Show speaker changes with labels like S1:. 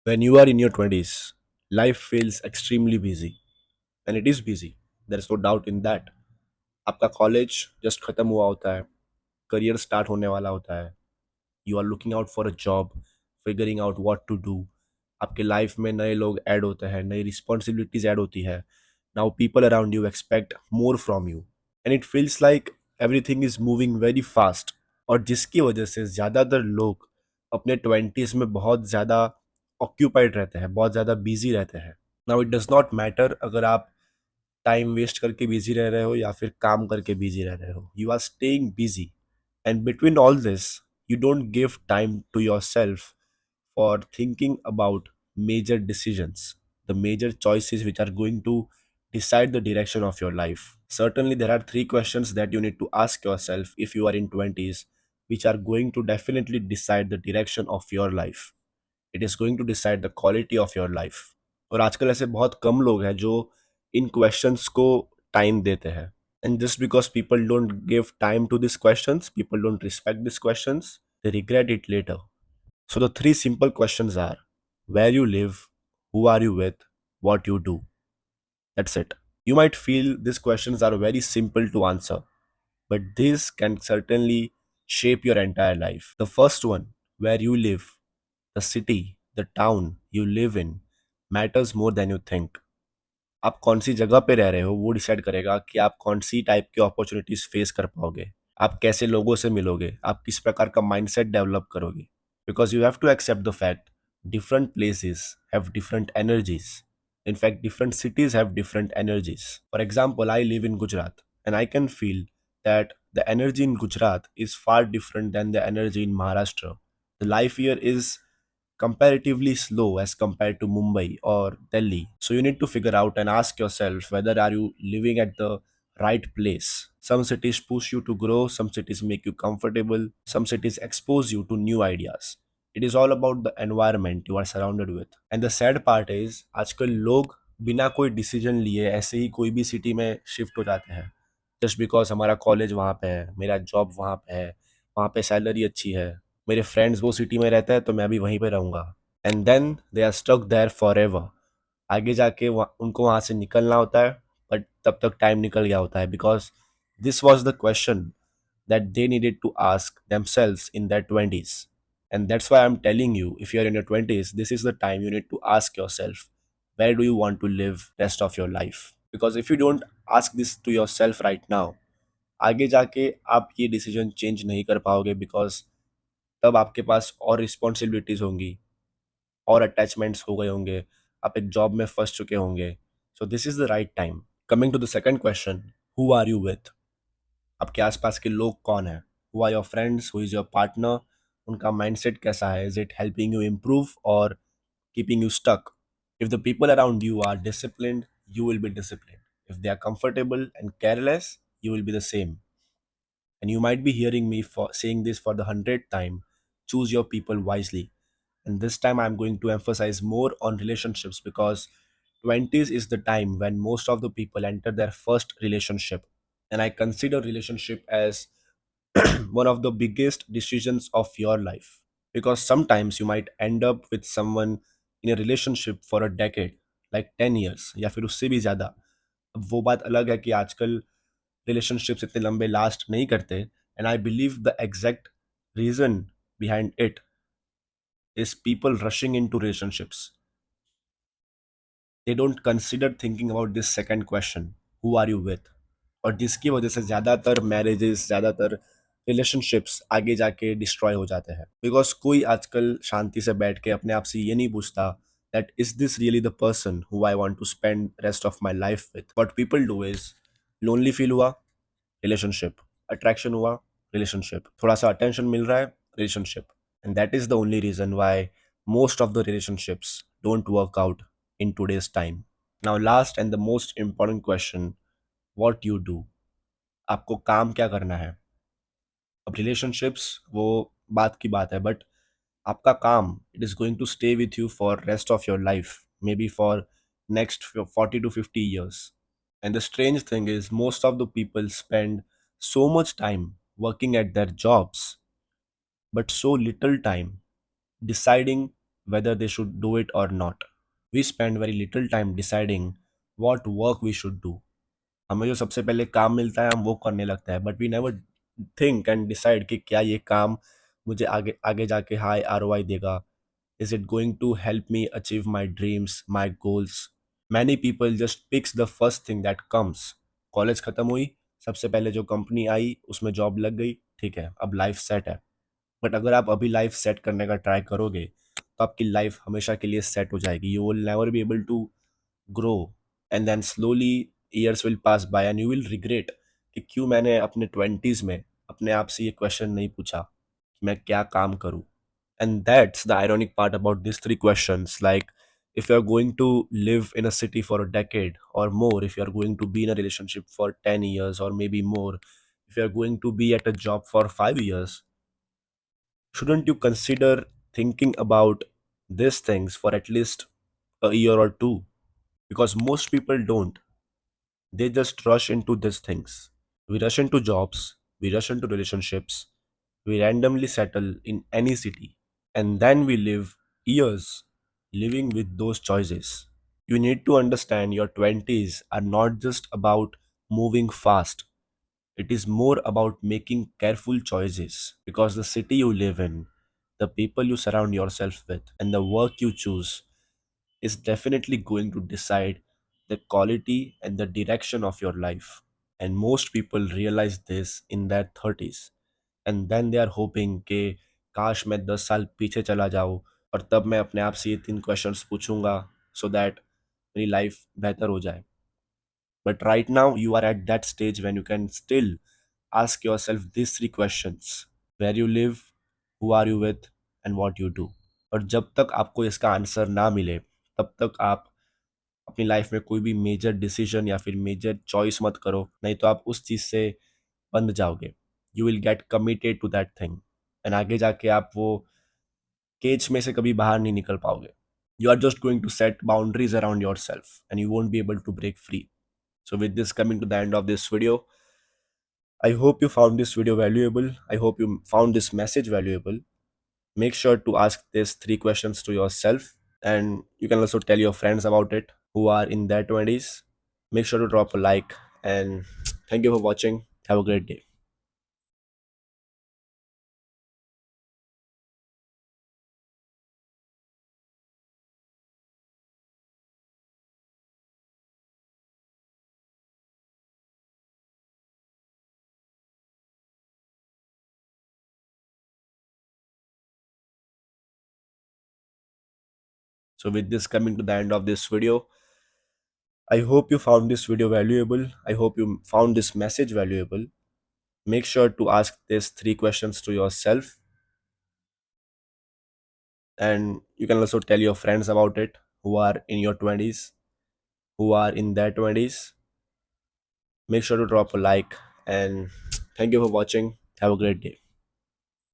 S1: When you are in your 20s, life feels extremely busy. And it is busy. There is no doubt in that. आपका college just खत्म हुआ होता है, career start होने वाला होता है, you are looking out for a job, figuring out what to do. आपके लाइफ में नए लोग ऐड होते हैं, नई रिस्पॉन्सिबिलिटीज ऐड होती है. Now people around you expect more from you and it feels like everything is moving very fast. और जिसकी वजह से ज़्यादातर लोग अपने ट्वेंटीज़ में बहुत ज़्यादा ऑक्यूपाइड रहते हैं, बहुत ज़्यादा बिजी रहते हैं. Now it does not matter अगर आप टाइम वेस्ट करके बिजी रह रहे हो या फिर काम करके बिजी रह रहे हो, you are staying busy. And between all this, you don't give time to yourself for thinking about major decisions, the major choices which are going to decide the direction of your life. Certainly, there are three questions that you need to ask yourself if you are in 20s, which are going to definitely decide the direction of your life. It is going to decide the quality of your life. और आजकल ऐसे बहुत कम लोग हैं जो इन questions को time देते हैं. And just because people don't give time to these questions, people don't respect these questions, they regret it later. So the three simple questions are where you live, who are you with, what you do. That's it. You might feel these questions are very simple to answer, but these can certainly shape your entire life. The first one, where you live, the city, the town you live in, matters more than you think. आप कौन सी जगह पे रह रहे हो वो decide करेगा कि आप कौन सी टाइप की अपॉर्चुनिटीज फेस कर पाओगे, आप कैसे लोगों से मिलोगे, आप किस प्रकार का माइंडसेट डेवलप करोगे. Because you have to accept the fact different places have different energies. In fact, different cities have different energies. For example, I live in Gujarat and I can feel that the energy in Gujarat is far different than the energy in Maharashtra. The life here is comparatively slow as compared to Mumbai or Delhi. So you need to figure out and ask yourself whether are you living at the right place. Some cities push you to grow, some cities make you comfortable, some cities expose you to new ideas. It is all about the environment you are surrounded with. And the sad part is आजकल लोग बिना कोई decision लिए ऐसे ही कोई भी city में shift हो जाते हैं. जस्ट बिकॉज हमारा कॉलेज वहाँ पे है, मेरा जॉब वहाँ पे है, वहाँ पे सैलरी अच्छी है, मेरे फ्रेंड्स वो सिटी में रहते हैं तो मैं भी वहीं पे रहूँगा. And then they are stuck there forever. आगे जाके उनको वहाँ से निकलना होता है, बट तब तक टाइम निकल गया होता है because this was the question that they needed to ask themselves in their 20s. And that's why I'm telling you, if you're in your 20s, this is the time you need to ask yourself, where do you want to live rest of your life? Because if you don't ask this to yourself right now, आगे जाके आप ये decision change नहीं कर पाओगे because तब आपके पास और रिस्पॉन्सिबिलिटीज होंगी, और अटैचमेंट्स हो गए होंगे, आप एक जॉब में फंस चुके होंगे. So this is the right time. Coming to the second question, who are you with. आपके आसपास के लोग कौन हैं, who are your friends, who is your partner, उनका माइंडसेट कैसा है, is it helping you improve और keeping you stuck. If the people around you are disciplined, you will be disciplined. If they are comfortable and careless, you will be the same. And you might be hearing me for saying this for the 100th time. Choose your people wisely. And this time I'm going to emphasize more on relationships because 20s is the time when most of the people enter their first relationship. And I consider relationship as one of the biggest decisions of your life because sometimes you might end up with someone in a relationship for a decade, like 10 years या फिर उससे भी ज़्यादा. अब वो बात अलग है कि आजकल रिलेशनशिप्स इतने लंबे लास्ट नहीं करते. And I believe the exact reason behind it is people rushing into relationships. They don't consider thinking about this second question, who are you with. और जिसकी वजह से ज़्यादातर मैरिजेस, ज़्यादातर रिलेशनशिप्स आगे जाके डिस्ट्रॉय हो जाते हैं बिकॉज कोई आजकल शांति से बैठ के अपने आप से ये नहीं पूछता that is this really the person who I want to spend rest of my life with. What people do is lonely feel हुआ, रिलेशनशिप, अट्रैक्शन हुआ, रिलेशनशिप, थोड़ा सा अटेंशन मिल रहा है, relationship. And that is the only reason why most of the relationships don't work out in today's time. Now last and the most important question, what you do. आपको काम क्या करना है. अब रिलेशनशिप्स वो बात की बात है, बट आपका काम it is going to stay with you for rest of your life, maybe for next 40 to 50 years. And the strange thing is most of the people spend so much time working at their jobs but so little time deciding whether they should do it or not. We spend very little time deciding what work we should do. हमें जो सबसे पहले काम मिलता है हम वो करने लगता है, but we never think and decide कि क्या ये काम मुझे आगे आगे जाके हाई आरओआई देगा. Is it going to help me achieve my dreams, my goals? Many people just picks the first thing that comes. College खत्म हुई, सबसे पहले जो कंपनी आई उसमें जॉब लग गई, ठीक है, अब लाइफ सेट है. बट अगर आप अभी लाइफ सेट करने का ट्राई करोगे तो आपकी लाइफ हमेशा के लिए सेट हो जाएगी. You will never be able to grow. And then slowly years will pass by and you will regret कि क्यों मैंने अपने ट्वेंटीज में अपने आप से ये क्वेश्चन नहीं पूछा कि मैं क्या काम करूं. And that's the ironic part about these three questions. Like, if you're going to live in a city for a decade or more, if you're going to be in a relationship for 10 years or maybe more, if you're going to be at a job for 5 years, shouldn't you consider thinking about these things for at least a year or two? Because most people don't. They just rush into these things. We rush into jobs, we rush into relationships, we randomly settle in any city, and then we live years living with those choices. You need to understand your 20s are not just about moving fast, it is more about making careful choices because the city you live in, the people you surround yourself with, and the work you choose is definitely going to decide the quality and the direction of your life. And most people realize this in their 30s. And then they are hoping कि काश मैं 10 साल पीछे चला जाऊँ और तब मैं अपने आप से ये 3 क्वेश्चंस पूछूंगा सो दैट मेरी लाइफ बेहतर हो जाए. But right now you are at that stage when you can still ask yourself these 3 questions: where you live, who are you with, and what you do. और जब तक आपको इसका आंसर ना मिले तब तक आप अपनी लाइफ में कोई भी मेजर डिसीजन या फिर मेजर चॉइस मत करो, नहीं तो आप उस चीज़ से बंध जाओगे. You will get committed to that thing and आगे जाके आप वो केज में से कभी बाहर नहीं निकल पाओगे. You are just going to set boundaries around yourself and you won't be able to break free. So with this coming to the end of this video, I hope you found this video valuable. I hope you found this message valuable. Make sure to ask these 3 questions to yourself, and you can also tell your friends about it who are in their 20s. Make sure to drop a like, and thank you for watching. Have a great day. So with this coming to the end of this video, I hope you found this video valuable. I hope you found this message valuable. Make sure to ask these 3 questions to yourself, and you can also tell your friends about it who are in your 20s, who are in their 20s. Make sure to drop a like, and thank you for watching. Have a great day.